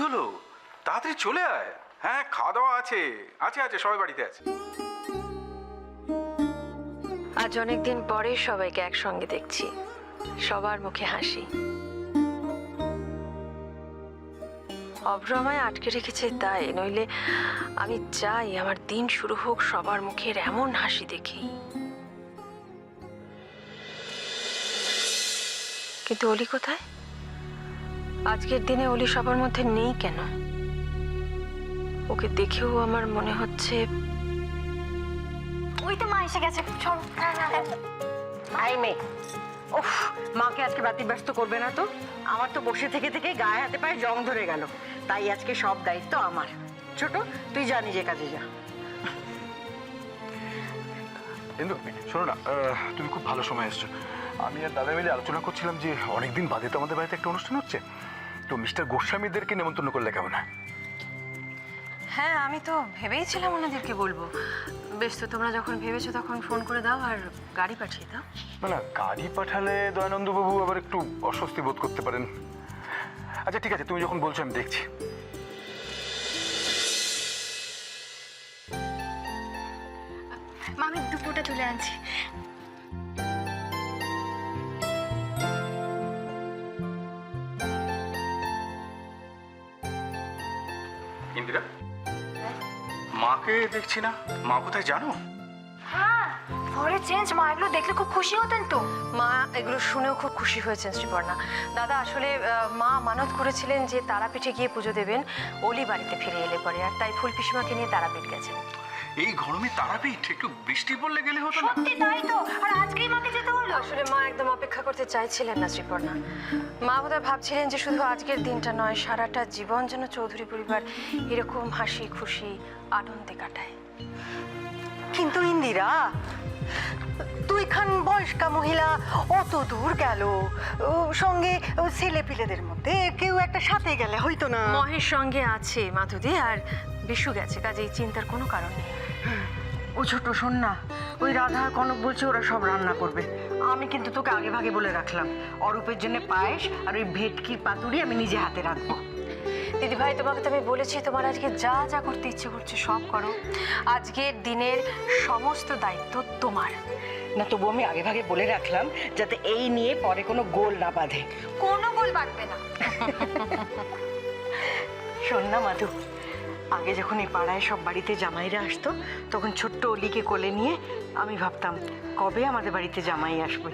হলো? তাড়াতাড়ি চলে আয়। হ্যাঁ, খাওয়া দাওয়া আছে। আছে আছে, সবাই বাড়িতে আছে। আজ অনেকদিন পরে সবাইকে একসঙ্গে দেখছি, সবার মুখে হাসি। অভ্র আমায় আটকে রেখেছে তাই, নইলে আমি চাই আমার দিন শুরু হোক সবার মুখের এমন হাসি দেখেই। কিন্তু অলি কোথায়? আজকের দিনে অলি সবার মধ্যে নেই কেন? ওকে দেখেও আমার মনে হচ্ছে ওই তো মা এসে গেছে। চল। আই মেয়ে, উফ, মাকে আজকে ব্যস্ত করবে না তো? আমার তো বসে থেকে থেকে গায়ে হাতে পায়ে জং ধরে গেল, তাই আজকে সব দায়িত্ব আমার। ছোট, তুই জানি যে কাজে যা। কিন্তু শোনো না, তুমি খুব ভালো সময় এসছো। আমি আর দাদা মিলে আলোচনা করছিলাম যে অনেকদিন বাদে তো আমাদের বাড়িতে একটা অনুষ্ঠান হচ্ছে, তো মিস্টার গোস্বামীদেরকে নেমন্তন্ন করলে কেমন হয়? হ্যাঁ, আমি তো ভেবেইছিলাম ওনাদেরকে বলবো। বেশ, তো তোমরা যখন ভেবেছো তখন ফোন করে দাও আর গাড়ি পাঠিয়ে দাও। না, গাড়ি পাঠালে দয়ানন্দবাবু আবার একটু অস্বস্তি বোধ করতে পারেন। আচ্ছা ঠিক আছে, তুমি যখন বলছো আমি দেখছি। মা, আমি দুপুরটা তুলে আনছি। ইন্দিরা, মাকে দেখছি না। মা কোথায় জানো? হ্যাঁ, ঘরে চেঞ্জ। মা এগুলো দেখলে খুব খুশি হতেন তো। মা এগুলো শুনেও খুব খুশি হয়েছেন শ্রীপর্ণা। দাদা, আসলে মা মানত করেছিলেন যে তারাপীঠে গিয়ে পুজো দেবেন অলি বাড়িতে ফিরে এলে পরে, আর তাই ফুল পিসিমাকে নিয়ে তারাপীঠ গেছেন। এই গরমে তারাপীঠ? একটু বৃষ্টি পড়লে গেলে হতো না? সত্যি তাই তো। আর আজকেই মাকে যেতে হলো। আসলে মা একদম অপেক্ষা করতে চাইছিলেন না শ্রীপর্ণা। মা বোধহয় ভাবছিলেন যে শুধু আজকের দিনটা নয়, সারাটা জীবন যেন চৌধুরী পরিবার এরকম হাসি খুশি আনন্দে কাটায়। কিন্তু ইন্দিরা, তুই খান বয়স্কা মহিলা, অত দূর গেল, সঙ্গে ছেলে পিলেদের মধ্যে কেউ একটা সাথে গেলে হয়তো না? মহের সঙ্গে আছে মাধুদি, আর বিশু গেছে, কাজেই চিন্তার কোনো কারণ নেই। ও ছোট, শোন না, ওই রাধা আর কনক বলছে ওরা সব রান্না করবে। আমি কিন্তু তোকে আগে ভাগে বলে রাখলাম, অরূপের জন্য পায়েস আর ওই ভেটকির পাতুরি আমি নিজে হাতে রাখবো। দিদি ভাই, তোমাকে তো আমি বলেছি তোমার আজকে যা যা করতে ইচ্ছে করছে সব করো। আজকের দিনের সমস্ত দায়িত্ব তোমার। না, তবু আমি আগে ভাগে বলে রাখলাম যাতে এই নিয়ে পরে কোনো গোল না বাঁধে। কোনো গোল বাঁধবে না। শোন না মাধু, আগে যখন এই পাড়ায় সব বাড়িতে জামাইরা আসতো, তখন ছোট্ট অলিকে কোলে নিয়ে আমি ভাবতাম কবে আমাদের বাড়িতে জামাই আসবে।